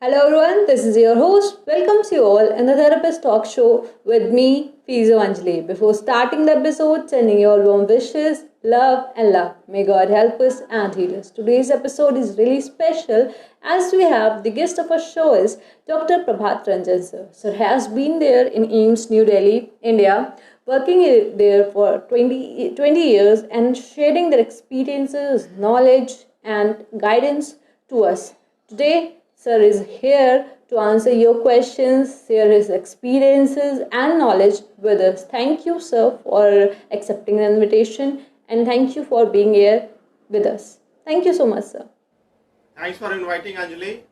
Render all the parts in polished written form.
Hello everyone, this is your host. Welcomes you all in the Therapist Talk Show with me, Fizo Anjali. Before starting the episode, sending you all warm wishes, love and luck. May God help us and heal us. Today's episode is really special as we have the guest of our show is Dr. Prabhat Ranjan sir. Sir has been there in AIIMS New Delhi, India, working there for 20 years and sharing their experiences, knowledge and guidance to us. Today, Sir is here to answer your questions, share his experiences and knowledge with us. Thank you, sir, for accepting the invitation and thank you for being here with us. Thank you so much, sir. Thanks for inviting Anjali.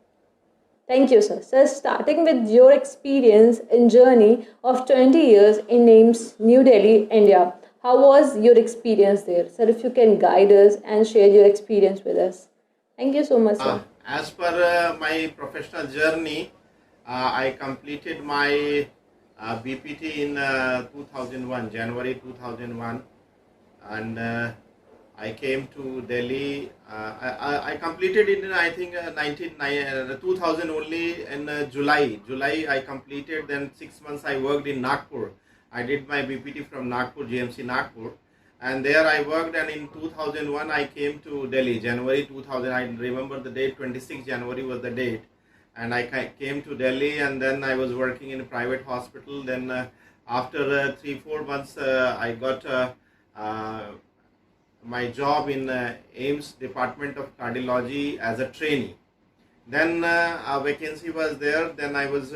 Thank you, sir. Sir, starting with your experience and journey of 20 years in AIIMS New Delhi, India. How was your experience there? Sir, if you can guide us and share your experience with us. Thank you so much, sir. As per my professional journey, I completed my BPT in 2001, January 2001, and I came to Delhi. I completed it in I think 2000 only in July. July I completed. Then 6 months I worked in Nagpur. I did my BPT from Nagpur, GMC Nagpur. And there I worked, and in 2001 I came to Delhi, January 2000. I remember the date, 26 January was the date. And I came to Delhi, and then I was working in a private hospital. Then after 3-4 months, I got my job in AIIMS Department of Cardiology as a trainee. Then a vacancy was there. Then I was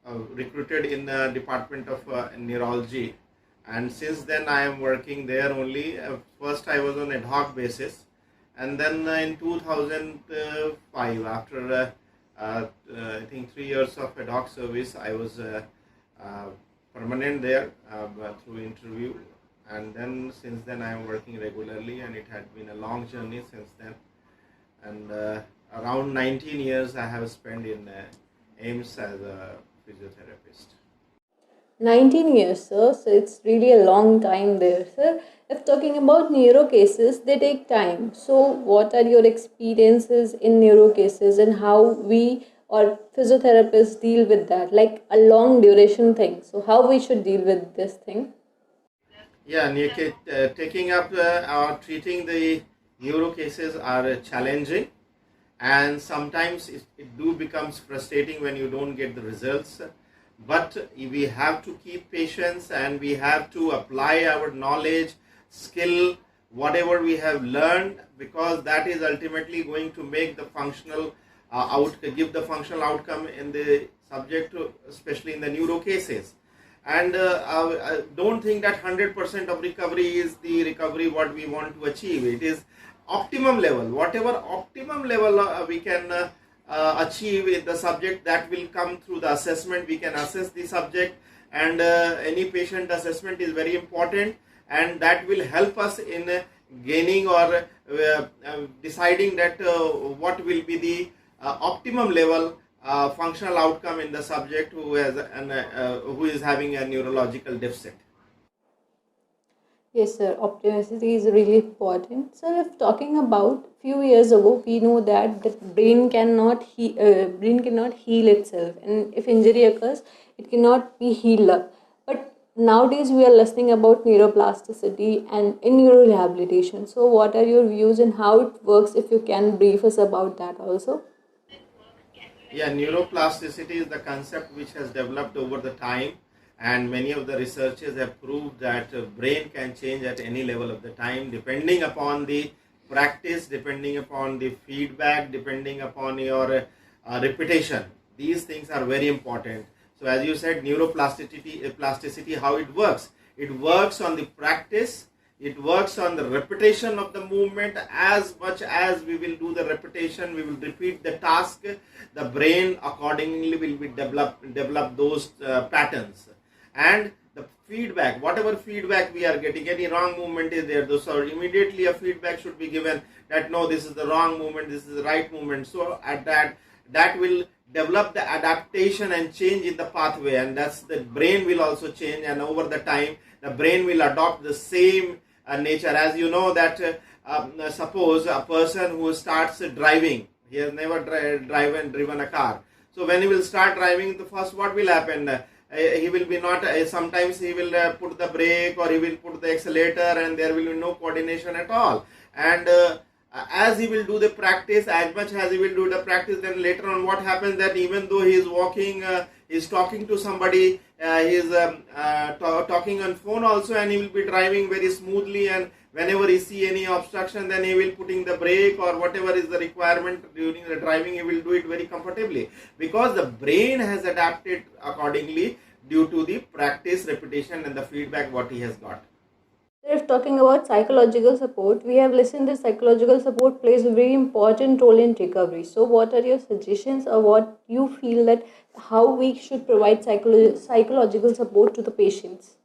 recruited in the Department of Neurology. And since then I am working there only. First I was on ad hoc basis, and then in 2005, after I think 3 years of ad hoc service, I was permanent there through interview, and then since then I am working regularly, and it had been a long journey since then, and around 19 years I have spent in AIIMS as a physiotherapist. 19 years, sir. So it's really a long time there, sir. If talking about neuro cases, they take time. So, what are your experiences in neuro cases and how we or physiotherapists deal with that? Like a long duration thing. So, how we should deal with this thing? Yeah, taking up or treating the neuro cases are challenging, and sometimes it do becomes frustrating when you don't get the results. But we have to keep patience, and we have to apply our knowledge, skill, whatever we have learned, because that is ultimately going to make the functional give the functional outcome in the subject, especially in the neuro cases. And I don't think that 100% of recovery is the recovery what we want to achieve. It is optimum level, whatever optimum level we can achieve in the subject, that will come through the assessment. We can assess the subject, and any patient assessment is very important, and that will help us in gaining or deciding that what will be the optimum level functional outcome in the subject who is having a neurological deficit. Yes, sir. Optimism is really important. Sir, if talking about few years ago, we know that the brain cannot heal itself, and if injury occurs, it cannot be healed up. But nowadays, we are listening about neuroplasticity and in neurorehabilitation. So, what are your views and how it works? If you can brief us about that also. Yeah, neuroplasticity is the concept which has developed over the time, and many of the researchers have proved that brain can change at any level of the time, depending upon the practice, depending upon the feedback, depending upon your repetition. These things are very important. So as you said, plasticity, how it works? It works on the practice. It works on the repetition of the movement. As much as we will do the repetition, we will repeat the task, the brain accordingly will be develop those patterns. And the feedback, whatever feedback we are getting, any wrong movement is there, so immediately a feedback should be given that no, this is the wrong movement, this is the right movement. So at that will develop the adaptation and change in the pathway, and that's the brain will also change, and over the time the brain will adopt the same nature. As you know that suppose a person who starts driving, He has never driven a car. So when he will start driving, the first what will happen? He will be not. Sometimes he will put the brake or he will put the accelerator, and there will be no coordination at all. And as he will do the practice, as much as he will do the practice, then later on what happens that even though he is walking, he is talking to somebody, he is talking on phone also, and he will be driving very smoothly, and whenever he see any obstruction, then he will putting the brake or whatever is the requirement during the driving, he will do it very comfortably, because the brain has adapted accordingly due to the practice, repetition, and the feedback what he has got. If talking about psychological support, we have listened that psychological support plays a very important role in recovery. So, what are your suggestions, or what you feel that how we should provide psychological support to the patients?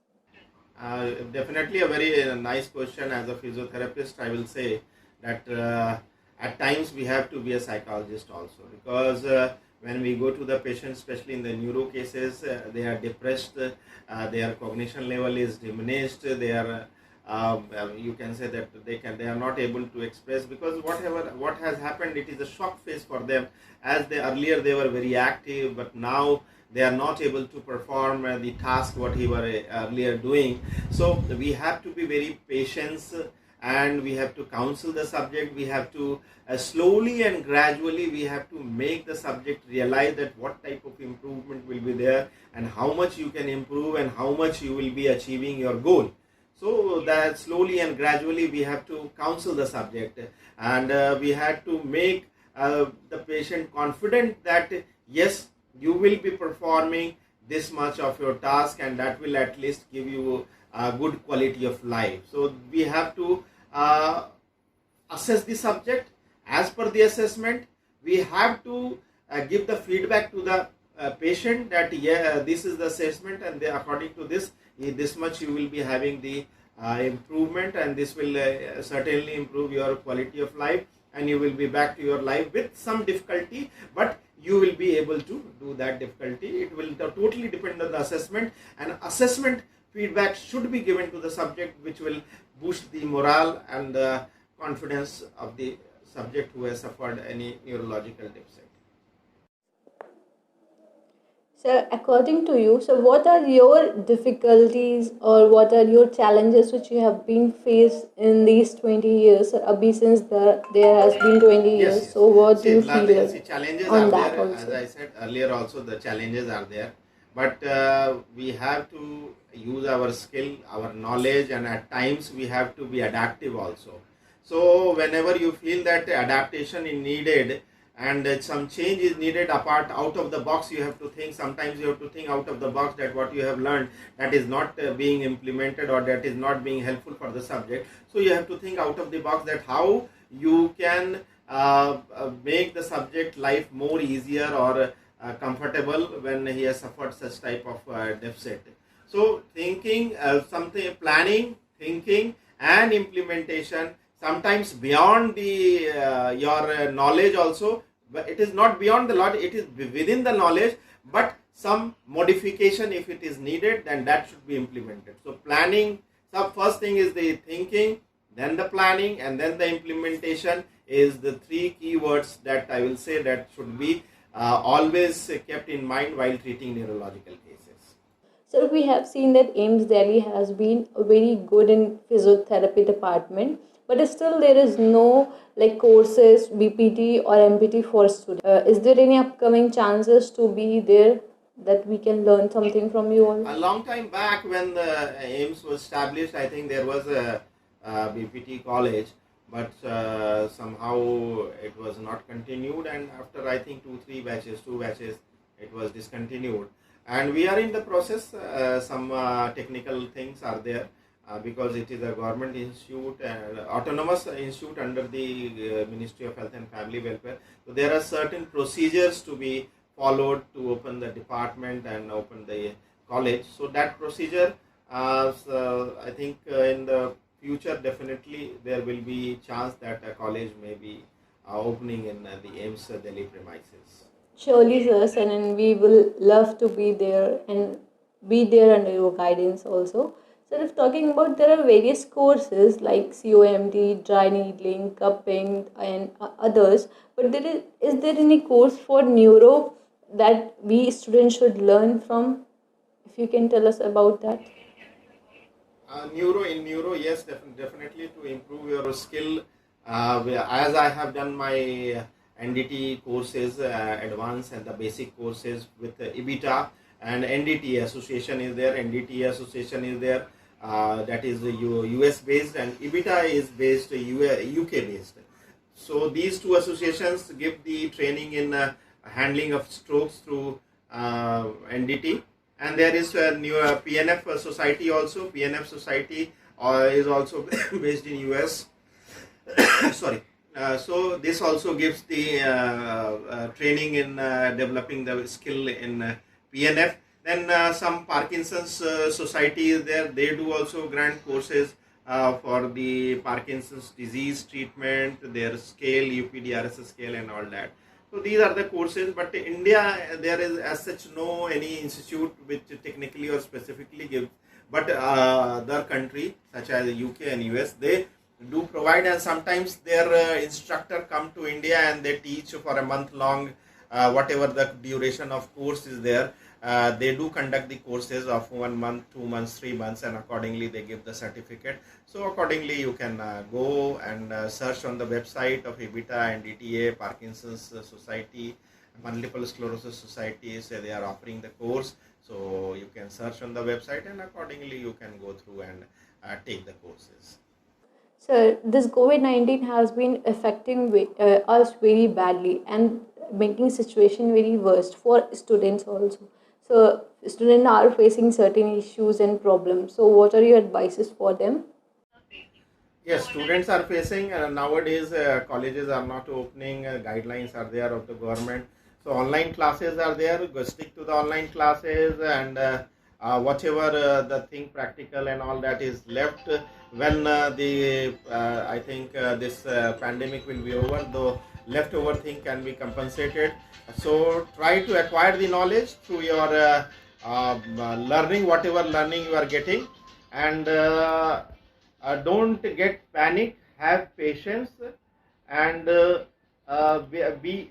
Definitely a very nice question. As a physiotherapist, I will say that at times we have to be a psychologist also, because when we go to the patients, especially in the neuro cases, they are depressed, their cognition level is diminished, they are you can say that they are not able to express, because what has happened, it is a shock phase for them, as they earlier they were very active, but now they are not able to perform the task what he were earlier doing. So we have to be very patient, and we have to counsel the subject. We have to slowly and gradually we have to make the subject realize that what type of improvement will be there, and how much you can improve, and how much you will be achieving your goal. So that slowly and gradually we have to counsel the subject, and we have to make the patient confident that yes, you will be performing this much of your task, and that will at least give you a good quality of life. So we have to assess the subject. As per the assessment, we have to give the feedback to the patient that yeah, this is the assessment, and according to this much you will be having the improvement, and this will certainly improve your quality of life, and you will be back to your life with some difficulty, but you will be able to do that difficulty. It will totally depend on the assessment, and assessment feedback should be given to the subject, which will boost the morale and the confidence of the subject who has suffered any neurological deficit. So, according to you, so what are your difficulties, or what are your challenges which you have been faced in these 20 years, or Abhi, since there has been 20 Yes, years? yes. So, what do See, you feel see, challenges on are that there. As also? I said earlier, also the challenges are there, but we have to use our skill, our knowledge, and at times we have to be adaptive also. So whenever you feel that adaptation is needed, and some change is needed apart out of the box, you have to think. Sometimes you have to think out of the box, that what you have learned, that is not being implemented, or that is not being helpful for the subject. So you have to think out of the box, that how you can make the subject life more easier, or comfortable when he has suffered such type of deficit. So thinking, something, planning, thinking, and implementation, sometimes beyond the your knowledge also, but it is not beyond the knowledge, it is within the knowledge, but some modification if it is needed, then that should be implemented. So planning, so first thing is the thinking, then the planning, and then the implementation is the three keywords that I will say that should be always kept in mind while treating neurological cases. So we have seen that AIMS Delhi has been very good in physiotherapy department, but still there is no like courses, BPT or MPT for students. Is there any upcoming chances to be there that we can learn something from you all? A long time back, when the AIMS was established, I think there was a BPT college, but somehow it was not continued, and after I think two batches, it was discontinued. And we are in the process. Some technical things are there, because it is a government institute, autonomous institute under the Ministry of Health and Family Welfare. So there are certain procedures to be followed to open the department and open the college. So that procedure, so I think in the future definitely there will be chance that a college may be opening in the AIMS Delhi premises. Surely, sir, and we will love to be there and be there under your guidance also. So, if talking about, there are various courses like COMD, dry needling, cupping, and others. But is there any course for neuro that we students should learn from? If you can tell us about that. Neuro, yes, definitely to improve your skill. As I have done my NDT courses, advanced and the basic courses with IBITA, and NDT association is there. NDT association is there. That is US based, and IBITA is based UK based. So these two associations give the training in handling of strokes through NDT, and there is a new PNF society also. PNF society is also based in US. Sorry. So this also gives the training in developing the skill in PNF. Then some Parkinson's society is there. They do also grant courses for the Parkinson's disease treatment, their scale, UPDRS scale, and all that. So these are the courses. But in India, there is as such no any institute which technically or specifically gives. But other country such as UK and US, they do provide, and sometimes their instructor come to India and they teach for a month long, whatever the duration of course is there. They do conduct the courses of 1 month, 2 months, 3 months, and accordingly they give the certificate. So accordingly you can go and search on the website of IBITA and DTA, Parkinson's Society, Multiple Sclerosis Society. So they are offering the course. So you can search on the website, and accordingly you can go through and take the courses. So this COVID-19 has been affecting us very badly and making situation very worse for students also. So students are facing certain issues and problems. So what are your advices for them? Yes, students are facing nowadays colleges are not opening, guidelines are there of the government. So online classes are there, go stick to the online classes, and whatever the thing practical and all that is left when I think this pandemic will be over, though leftover thing can be compensated. So try to acquire the knowledge through your learning, whatever learning you are getting, and don't get panic, have patience, and be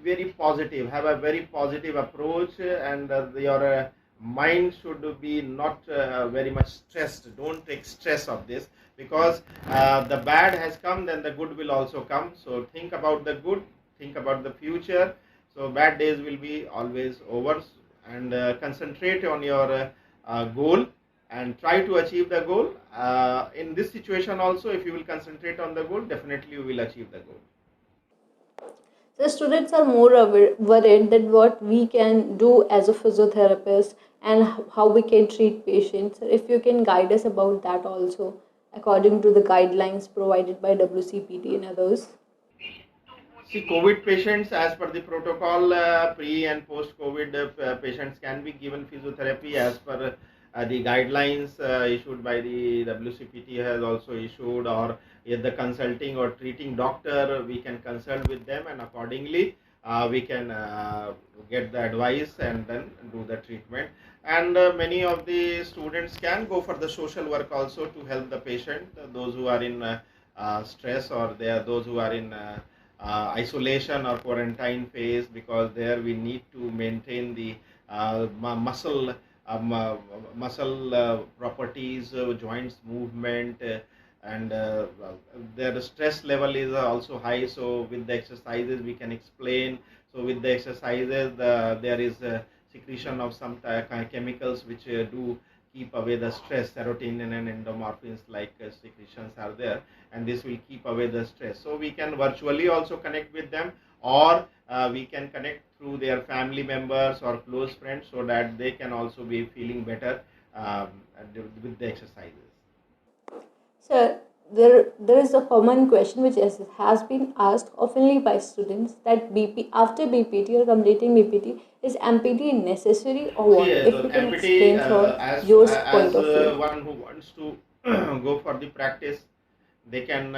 very positive, have a very positive approach, and your mind should be not very much stressed. Don't take stress of this, because the bad has come, then the good will also come. So think about the good, think about the future. So bad days will be always over, and concentrate on your goal and try to achieve the goal. In this situation also, if you will concentrate on the goal, definitely you will achieve the goal. The students are more worried that what we can do as a physiotherapist and how we can treat patients. If you can guide us about that also, according to the guidelines provided by WCPT and others. See, COVID patients, as per the protocol, pre and post COVID patients can be given physiotherapy as per the guidelines issued by the WCPT has also issued, or if the consulting or treating doctor, we can consult with them, and accordingly we can get the advice and then do the treatment. And many of the students can go for the social work also to help the patient, those who are in stress, or those who are in isolation or quarantine phase, because there we need to maintain the muscle properties, joints movement, and their stress level is also high. So with the exercises we can explain. So with the exercises there is secretion of some chemicals which do keep away the stress. Serotonin and endomorphins like secretions are there, and this will keep away the stress. So we can virtually also connect with them, or we can connect through their family members or close friends, so that they can also be feeling better with the exercises. Sir, there is a common question which has been asked oftenly by students, that after BPT or completing BPT, is MPT necessary or what? See, If you can MPT, explain from your point of view. one who wants to go for the practice, they can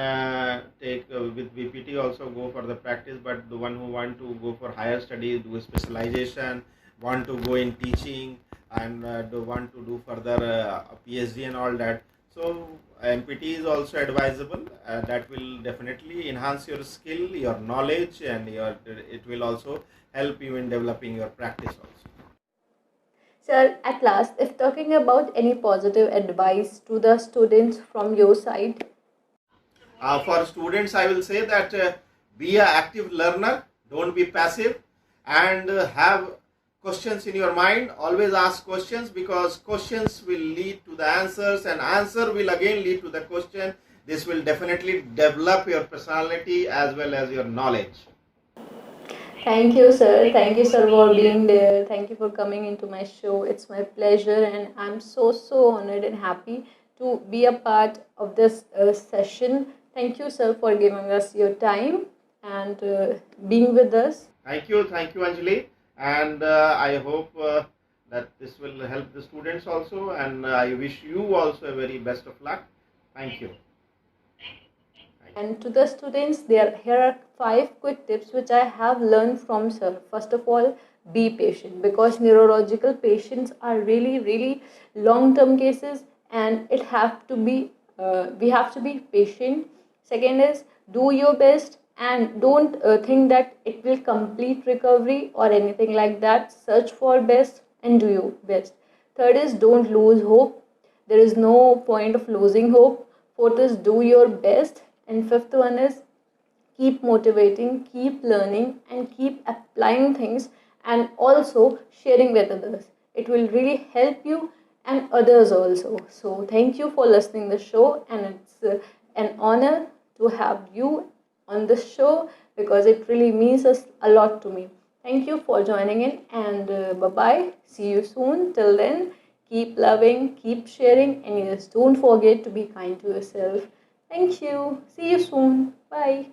take with BPT also go for the practice. But the one who want to go for higher studies, do a specialization, want to go in teaching, and do want to do further a PhD and all that. So MPT is also advisable. That will definitely enhance your skill, your knowledge, and it will also help you in developing your practice also. Sir, at last, if talking about any positive advice to the students from your side. For students, I will say that be an active learner, don't be passive, and have questions in your mind. Always ask questions, because questions will lead to the answers, and answer will again lead to the question. This will definitely develop your personality as well as your knowledge. Thank you, sir. Thank you, sir, for being there. Thank you for coming into my show. It's my pleasure, and I'm so honored and happy to be a part of this session. Thank you, sir, for giving us your time and being with us. Thank you, Anjali, and I hope that this will help the students also, and I wish you also a very best of luck. Thank you. And to the students, here are 5 quick tips which I have learned from sir. First of all, be patient, because neurological patients are really long-term cases, and we have to be patient. Second is, do your best and don't think that it will complete recovery or anything like that. Search for best and do your best. Third is, don't lose hope. There is no point of losing hope. Fourth is, do your best. And fifth one is, keep motivating, keep learning, and keep applying things, and also sharing with others. It will really help you and others also. So thank you for listening the show, and it's an honor to have you on this show, because it really means a lot to me. Thank you for joining in, and bye bye. See you soon. Till then, keep loving, keep sharing, and yes, don't forget to be kind to yourself. Thank you. See you soon. Bye.